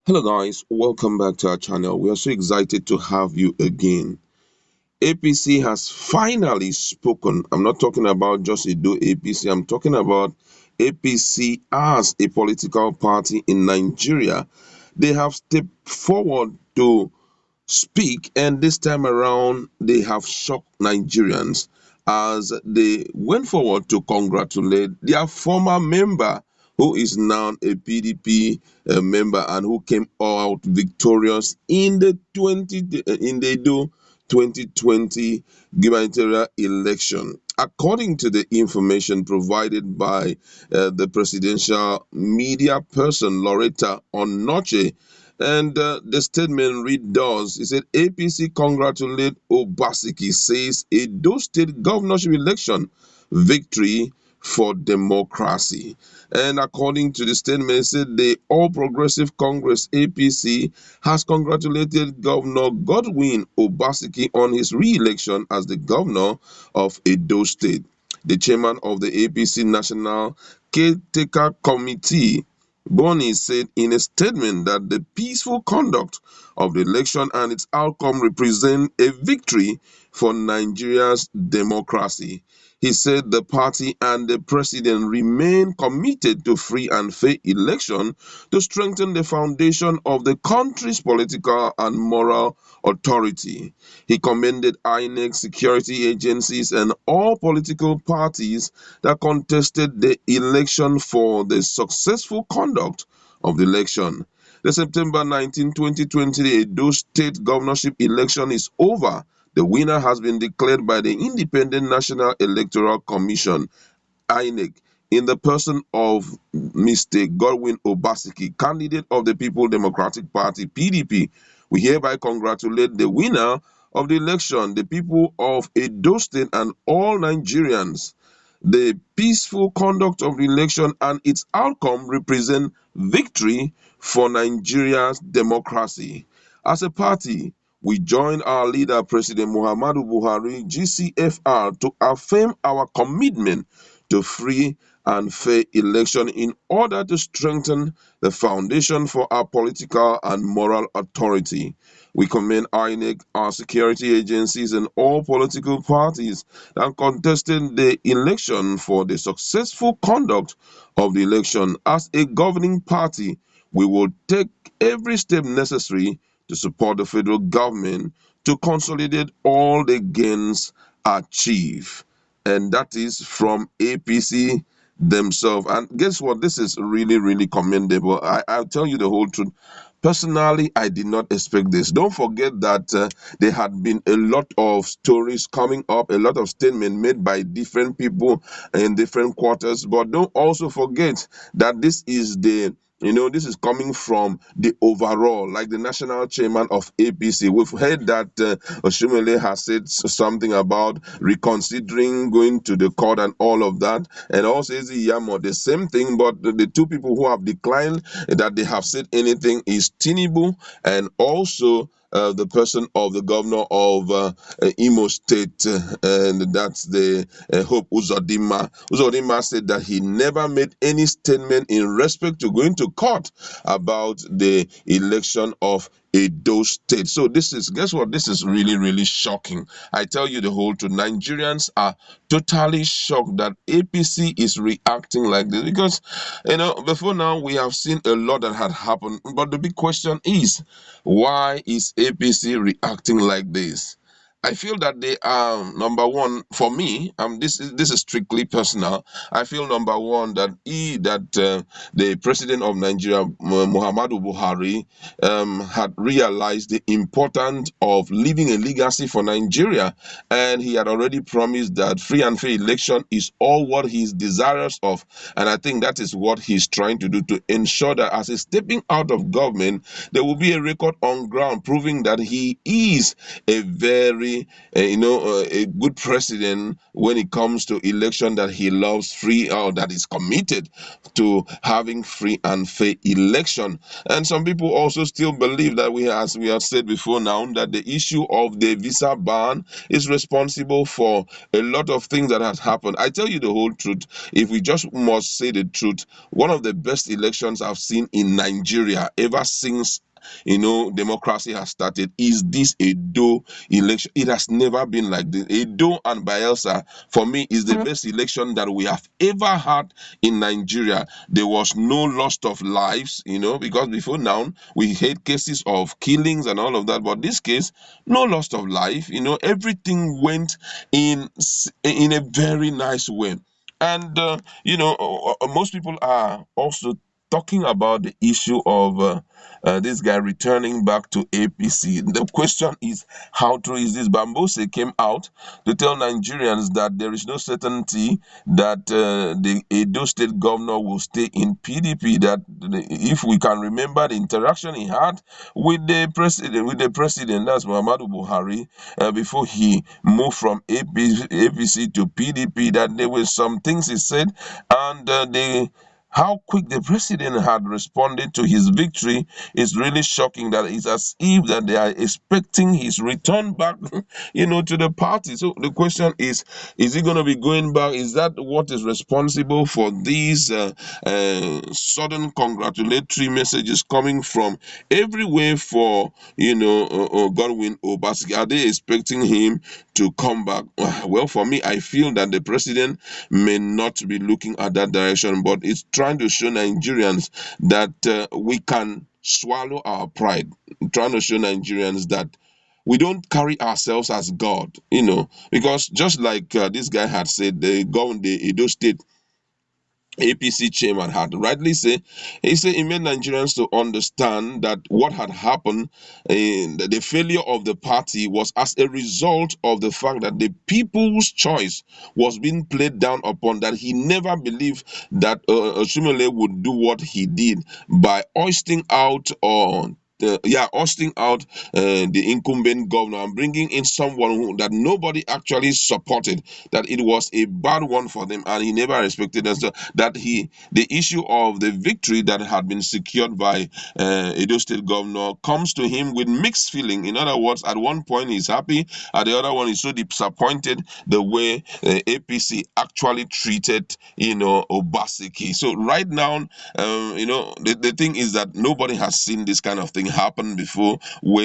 Hello guys, welcome back to our channel. We are so excited to have you again. APC has finally spoken. I'm not talking about just Edo APC. I'm talking about APC as a political party in Nigeria. They have stepped forward to speak, and this time around they have shocked Nigerians as they went forward to congratulate their former member, who is now a PDP member and who came out victorious in the 2020 gubernatorial election. According to the information provided by the presidential media person Loretta Onoche, and the statement read thus. It said APC congratulate Obaseki, says Edo State governorship election victory for democracy. And according to the statement, it said the All Progressive Congress APC has congratulated Governor Godwin Obaseki on his re-election as the governor of Edo State. The chairman of the APC National Caretaker Committee, Boni, said in a statement that the peaceful conduct of the election and its outcome represent a victory for Nigeria's democracy. He said the party and the president remain committed to free and fair election to strengthen the foundation of the country's political and moral authority. He commended INEC, security agencies, and all political parties that contested the election for the successful conduct of the election. The September 19, 2020 Edo State governorship election is over. The winner has been declared by the Independent National Electoral Commission, INEC, in the person of Mr. Godwin Obaseki, candidate of the People Democratic Party, PDP. We hereby congratulate the winner of the election, the people of Edo State and all Nigerians. The peaceful conduct of the election and its outcome represent victory for Nigeria's democracy. As a party, we join our leader, President Muhammadu Buhari, GCFR, to affirm our commitment to free and fair election in order to strengthen the foundation for our political and moral authority. We commend INEC, our security agencies, and all political parties that contested the election for the successful conduct of the election. As a governing party, we will take every step necessary to support the federal government to consolidate all the gains achieved. And that is from APC themselves. And guess what? This is really, really commendable. I'll tell you the whole truth. Personally, I did not expect this. Don't forget that there had been a lot of stories coming up, a lot of statements made by different people in different quarters. But don't also forget that this is coming from the overall, like the national chairman of APC. We've heard that Oshumele has said something about reconsidering going to the court and all of that. And also Ezi Yamo, the same thing, but the two people who have declined that they have said anything is Tinubu and also the person of the governor of Imo State, and that's the Hope Uzodinma. Uzodinma said that he never made any statement in respect to going to court about the election of Edo State. So guess what? This is really, really shocking. I tell you the whole truth. Nigerians are totally shocked that APC is reacting like this because, before now we have seen a lot that had happened. But the big question is, why is APC reacting like this? I feel that they are number one for me. This is strictly personal. I feel number one that the president of Nigeria, Muhammadu Buhari, had realized the importance of leaving a legacy for Nigeria, and he had already promised that free and fair election is all what he's desirous of, and I think that is what he's trying to do to ensure that as he's stepping out of government, there will be a record on ground proving that he is a very be, a good president when it comes to election, that he loves free, or that is committed to having free and fair election. And some people also still believe that as we have said before now, that the issue of the visa ban is responsible for a lot of things that has happened. I tell you the whole truth. If we just must say the truth, one of the best elections I've seen in Nigeria ever since democracy has started is this Edo election. It has never been like this. Edo and Bielsa, for me, is the best election that we have ever had in Nigeria. There was no loss of lives, because before now we had cases of killings and all of that, but this case, no loss of life. Everything went in a very nice way. And most people are also talking about the issue of this guy returning back to APC. The question is, how true is this? Bambose came out to tell Nigerians that there is no certainty that the Edo State governor will stay in PDP. That if we can remember the interaction he had with the president, that's Muhammadu Buhari, before he moved from APC to PDP, that there were some things he said, and how quick the president had responded to his victory is really shocking. That it's as if that they are expecting his return back, to the party. So the question is he going to be going back? Is that what is responsible for these sudden congratulatory messages coming from everywhere for, Godwin Obaseki? Are they expecting him to come back? Well, for me, I feel that the president may not be looking at that direction, but it's trying to show Nigerians that we can swallow our pride, trying to show Nigerians that we don't carry ourselves as God, because just like this guy had said, the Edo State APC chairman had rightly said, he said he made Nigerians to understand that what had happened in the failure of the party was as a result of the fact that the people's choice was being played down upon, that he never believed that Oshumele would do what he did by hoisting out hosting out the incumbent governor and bringing in someone that nobody actually supported, that it was a bad one for them, and he never respected us. So that the issue of the victory that had been secured by Edo State governor comes to him with mixed feeling. In other words, at one point he's happy, at the other one he's so disappointed the way APC actually treated Obaseki. So right now, the thing is that nobody has seen this kind of thing happen before, where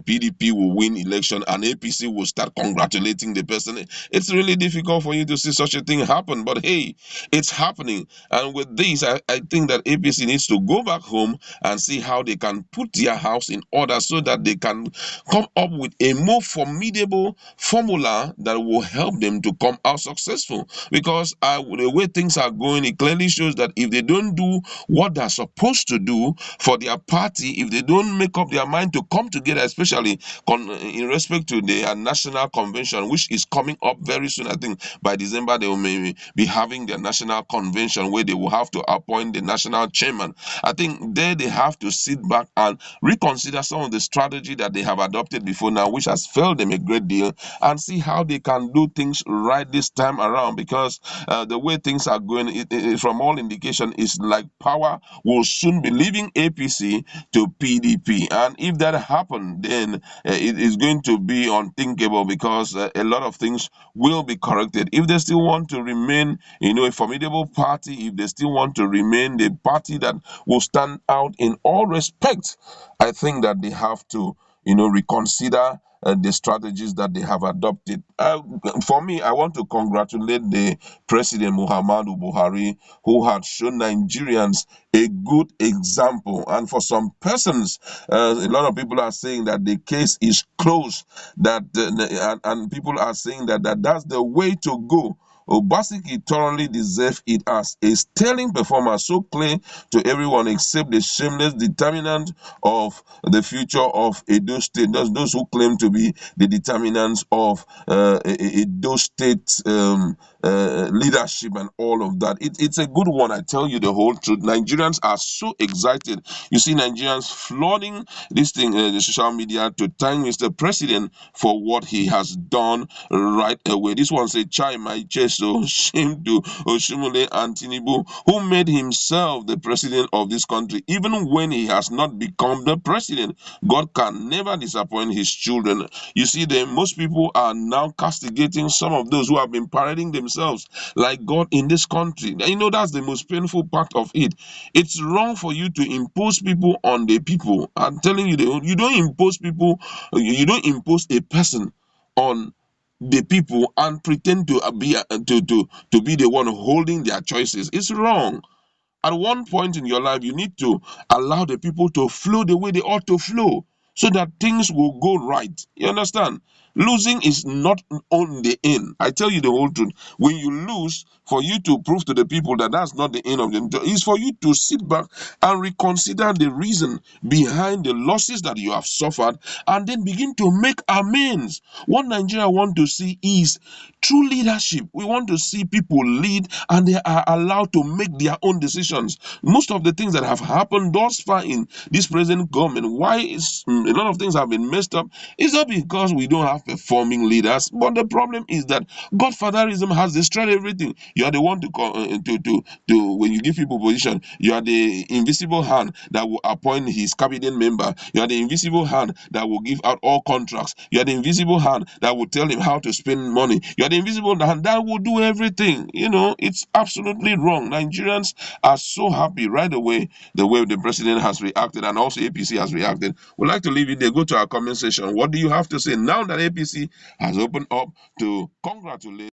PDP will win election and APC will start congratulating the person. It's really difficult for you to see such a thing happen, but hey, it's happening. And with this, I think that APC needs to go back home and see how they can put their house in order, so that they can come up with a more formidable formula that will help them to come out successful. Because the way things are going, it clearly shows that if they don't do what they're supposed to do for their party, if they don't make up their mind to come together, especially in respect to their national convention, which is coming up very soon. I think by December they will maybe be having their national convention, where they will have to appoint the national chairman. I think there they have to sit back and reconsider some of the strategy that they have adopted before now, which has failed them a great deal, and see how they can do things right this time around. Because the way things are going, from all indication, is like power will soon be leaving APC to PDP. And if that happens, then it is going to be unthinkable, because a lot of things will be corrected. If they still want to remain, a formidable party, if they still want to remain the party that will stand out in all respects, I think that they have to, reconsider the strategies that they have adopted. For me, I want to congratulate the President Muhammadu Buhari, who had shown Nigerians a good example. And for some persons, a lot of people are saying that the case is closed, that and people are saying that's the way to go. Obaseki thoroughly deserves it as a sterling performer, so clear to everyone except the shameless determinant of the future of Edo State. Those who claim to be the determinants of Edo State leadership and all of that. It's a good one. I tell you the whole truth. Nigerians are so excited. You see Nigerians flooding this thing, the social media, to thank Mr. President for what he has done right away. This one said, "Chai my chest, so shame to Oshimole and Tinubu, who made himself the president of this country, even when he has not become the president. God can never disappoint his children." You see, most people are now castigating some of those who have been parading themselves like God in this country. And you know, that's the most painful part of it. It's wrong for you to impose people on the people. I'm telling you, you don't impose people, you don't impose a person on the people and pretend to be to be the one holding their choices. It's wrong. At one point in your life, you need to allow the people to flow the way they ought to flow so that things will go right. You understand? Losing is not on the end. I tell you the whole truth. When you lose, for you to prove to the people that that's not the end of the job, is for you to sit back and reconsider the reason behind the losses that you have suffered and then begin to make amends. What Nigeria want to see is true leadership. We want to see people lead and they are allowed to make their own decisions. Most of the things that have happened thus far in this present government, why a lot of things have been messed up, is not because we don't have performing leaders, but the problem is that godfatherism has destroyed everything. You are the one to when you give people position, you are the invisible hand that will appoint his cabinet member. You are the invisible hand that will give out all contracts. You are the invisible hand that will tell him how to spend money. You are the invisible hand that will do everything. You know, it's absolutely wrong. Nigerians are so happy right away the way the president has reacted and also APC has reacted. We'd like to leave it there. Go to our comment section. What do you have to say now that APC has opened up to congratulate